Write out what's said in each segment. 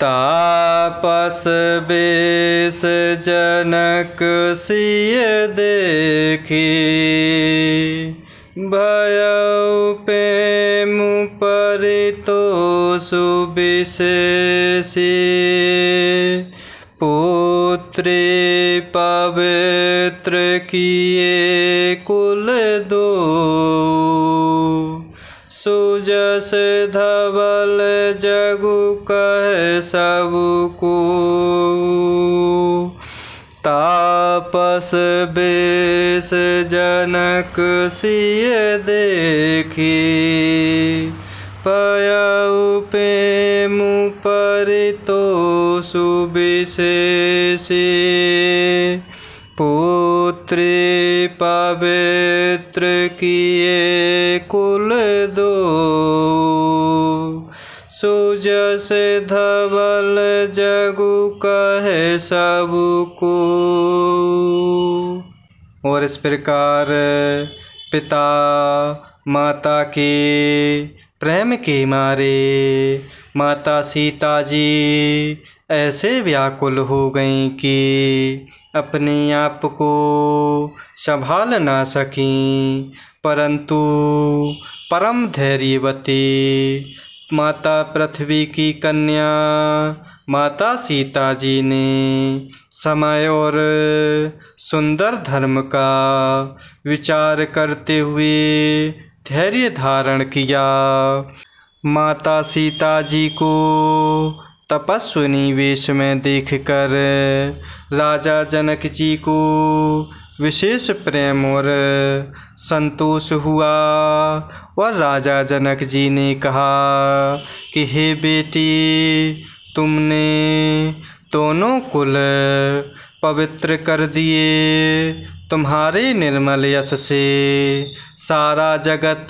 तापस base जनक सिय देखी, भयउ प्रेम परितोषु विशेषी। पुत्री पवित्र किए कुल दो, सुजस धवल जगु कह सबको। तापस बेस जनक सिय देखी, भयउ प्रेम परितोषु विशेषी। पुत्री पवित्र किए कुल दो, सुजस धवल जगु कहे सबको। और इस प्रकार पिता माता के प्रेम के मारे माता सीता जी ऐसे व्याकुल हो गईं कि अपने आप को संभाल ना सकीं, परंतु परम धैर्यवती माता पृथ्वी की कन्या माता सीता जी ने समय और सुंदर धर्म का विचार करते हुए धैर्य धारण किया। माता सीता जी को तपस्विनी वेश में देखकर राजा जनक जी को विशेष प्रेम और संतोष हुआ और राजा जनक जी ने कहा कि हे बेटी, तुमने दोनों कुल पवित्र कर दिए। तुम्हारे निर्मल यश से सारा जगत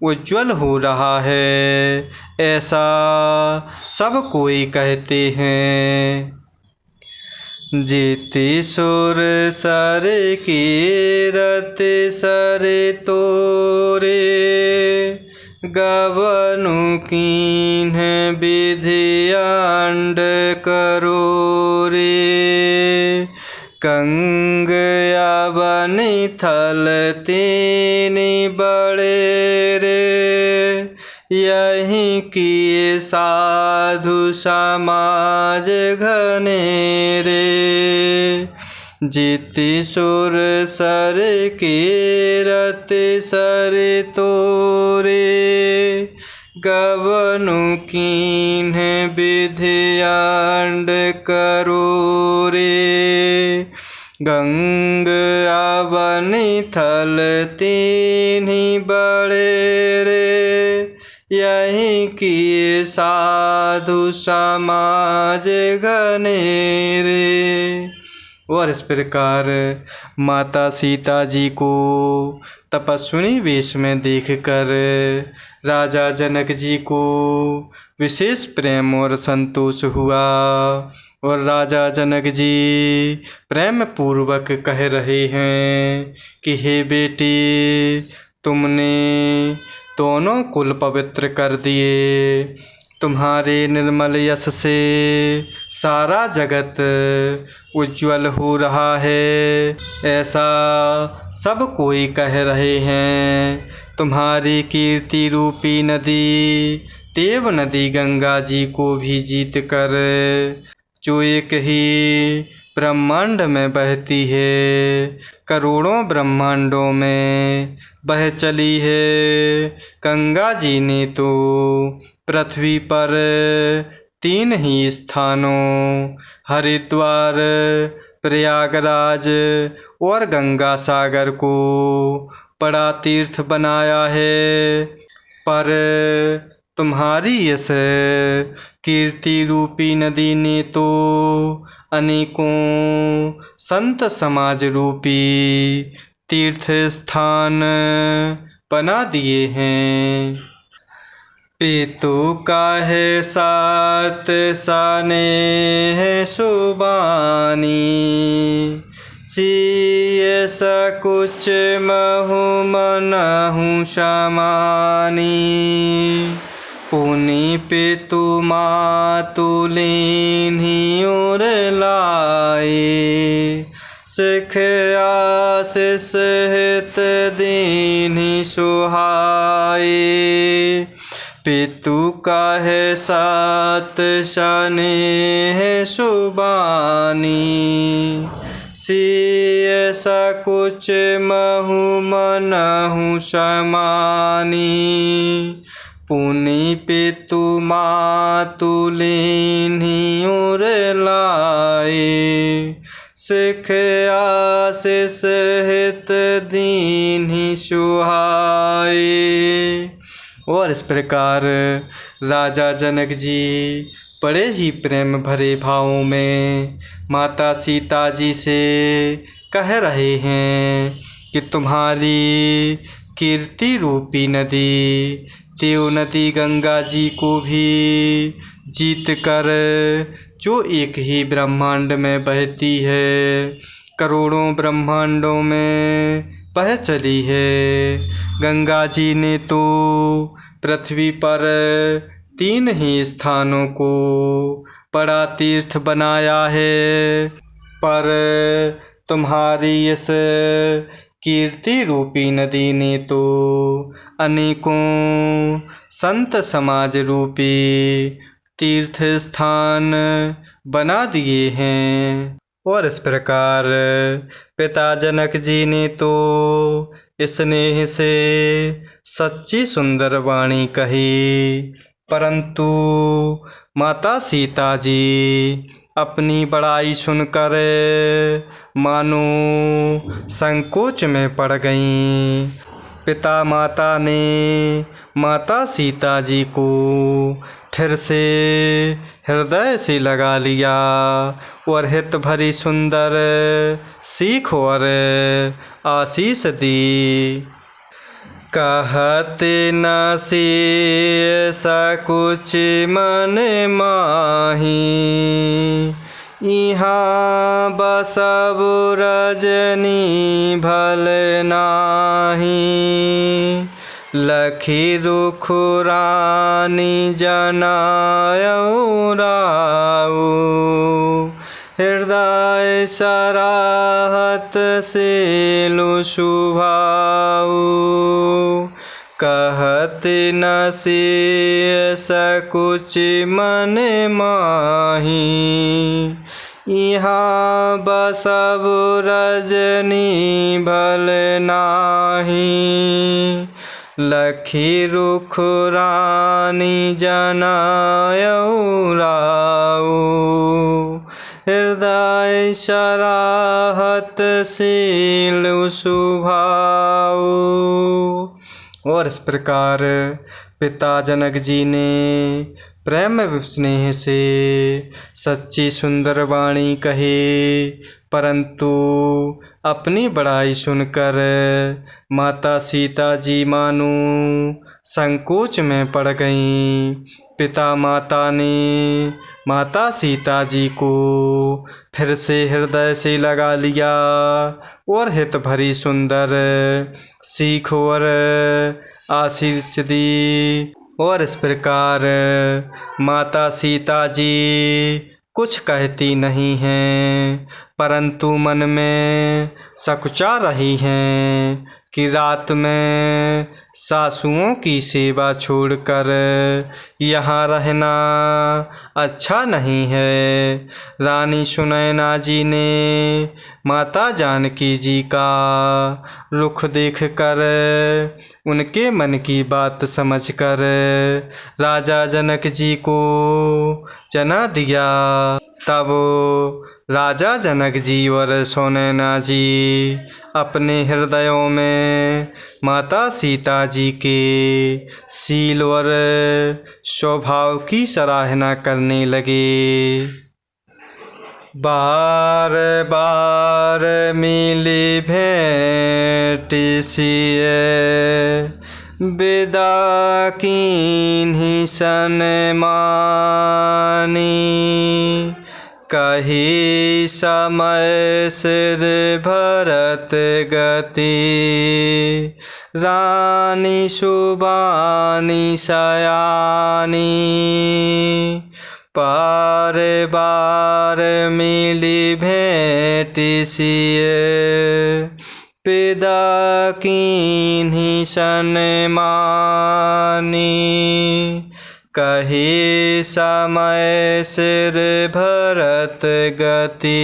उज्ज्वल हो रहा है, ऐसा सब कोई कहते हैं। जेति सुर सर कीरत सर तोरे, गवनु कीन्ह विधि अंड करो रे। कंग यावनि थल तीनि बड़े रे, यही किए साधु समाज घने रे। जेति सुर सर कीरत सर तोरे, गवनु कीन्ह विधि अंड करो रे। गंग आवनि थल तीन्हि बड़े रे, यही किए साधु समाज घने रे। और इस प्रकार माता सीता जी को तपस्विनी वेश में देखकर राजा जनक जी को विशेष प्रेम और संतोष हुआ और राजा जनक जी प्रेम पूर्वक कह रहे हैं कि हे बेटी, तुमने दोनों कुल पवित्र कर दिए। तुम्हारे निर्मल यश से सारा जगत उज्ज्वल हो रहा है, ऐसा सब कोई कह रहे हैं। तुम्हारी कीर्ति रूपी नदी देव नदी गंगा जी को भी जीत कर, जो एक ही ब्रह्मांड में बहती है, करोड़ों ब्रह्मांडों में बह चली है। गंगा जी ने तो पृथ्वी पर 3 ही स्थानों हरिद्वार, प्रयागराज और गंगा सागर को बड़ा तीर्थ बनाया है, पर तुम्हारी इस कीर्ति रूपी नदी ने तो अनेकों संत समाज रूपी तीर्थ स्थान बना दिए हैं। पितु काहे सात साने है सुबानी, सिय सकुच महु मनहु समानी। पुनि पितु मातु लीन्ही उर लाए। सिख आशीष हित दीन्ही सुहाए। पितु कहे सत स्नेह सुबानी। सिय सकुच महु मनहु समानी। पुनि पितु मातु लीन्ही उर लाए। सिख आशीष हित दीन्ही सुहाए। और इस प्रकार राजा जनक जी बड़े ही प्रेम भरे भावों में माता सीता जी से कह रहे हैं कि तुम्हारी कीर्ति रूपी नदी देव नदी गंगा जी को भी जीत कर जो एक ही ब्रह्मांड में बहती है, करोड़ों ब्रह्मांडों में बह चली है। गंगा जी ने तो पृथ्वी पर 3 ही स्थानों को बड़ा तीर्थ बनाया है, पर तुम्हारी इस कीर्ति रूपी नदी ने तो अनेकों संत समाज रूपी तीर्थ स्थान बना दिए हैं। और इस प्रकार पिता जनक जी ने तो स्नेह से सच्ची सुंदर वाणी कही, परंतु माता सीता जी अपनी बड़ाई सुनकर मानो संकोच में पड़ गईं। पिता माता ने माता सीता जी को फिर से हृदय से लगा लिया और हित भरी सुंदर सीख और आशीष दी। कहत न सिय सकुच मन माही। इहाँ बसब रजनी भल नाही। लखी रुख रानी जनायऊ राऊ। हृदय सराहत सीलु सुभाऊ। कहत न सिय सकुच मन माही। इहाँ बसब रजनी भल नाही। लखी रुख रानी जनायऊ राऊ। हृदय सराहत सीलु सुभाऊ। और इस प्रकार पिता जनक जी ने प्रेम स्नेह से सच्ची सुंदर वाणी कही, परंतु अपनी बड़ाई सुनकर माता सीता जी मानो संकोच में पड़ गईं। पिता माता ने माता सीता जी को फिर से हृदय से लगा लिया और हित भरी सुंदर सीख और आशीष दी। और इस प्रकार माता सीता जी कुछ कहती नहीं हैं, परंतु मन में सकुचा रही हैं कि रात में सासुओं की सेवा छोड़कर यहाँ रहना अच्छा नहीं है। रानी सुनैना जी ने माता जानकी जी का रुख देखकर उनके मन की बात समझकर राजा जनक जी को जना दिया। तब राजा जनक जी और सुनैना जी अपने हृदयों में माता सीता जी के शील और स्वभाव की सराहना करने लगे। बार बार मिली भेंट सिए। विदा कीन्ही सन्मानी। कही समय सिर भरत गति। रानी सुबानी सयानी पार बार मिली भेंट सिए पिदा कीन्ही सन्मानी कही समय सिर भरत गति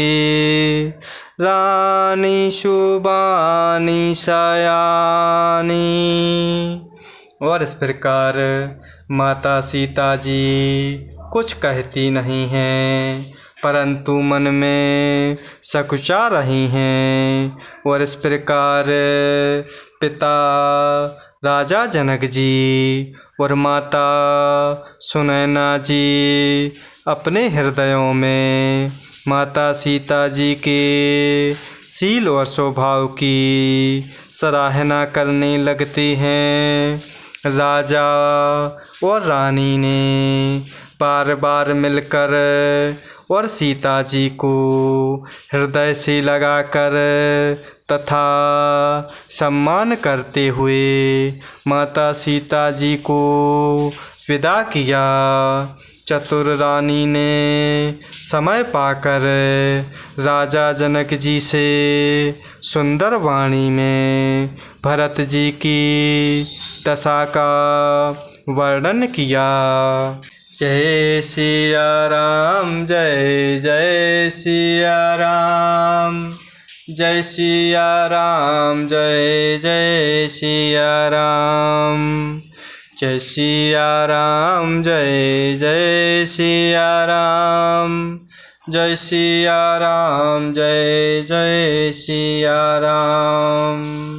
रानी सुबानी सयानी। और इस प्रकार माता सीता जी कुछ कहती नहीं हैं परंतु मन में सकुचा रही हैं। और इस प्रकार पिता राजा जनक जी और माता सुनैना जी अपने हृदयों में माता सीता जी के शील और स्वभाव की सराहना करने लगते हैं। राजा और रानी ने बार बार मिलकर और सीता जी को हृदय से लगाकर तथा सम्मान करते हुए माता सीता जी को विदा किया। चतुर रानी ने समय पाकर राजा जनक जी से सुंदर वाणी में भरत जी की दशा का वर्णन किया। जय सिया राम जय जय सिया राम जय सिया राम जय जय सिया राम जय सिया राम जय जय सिया राम जय सिया राम जय जय सिया राम।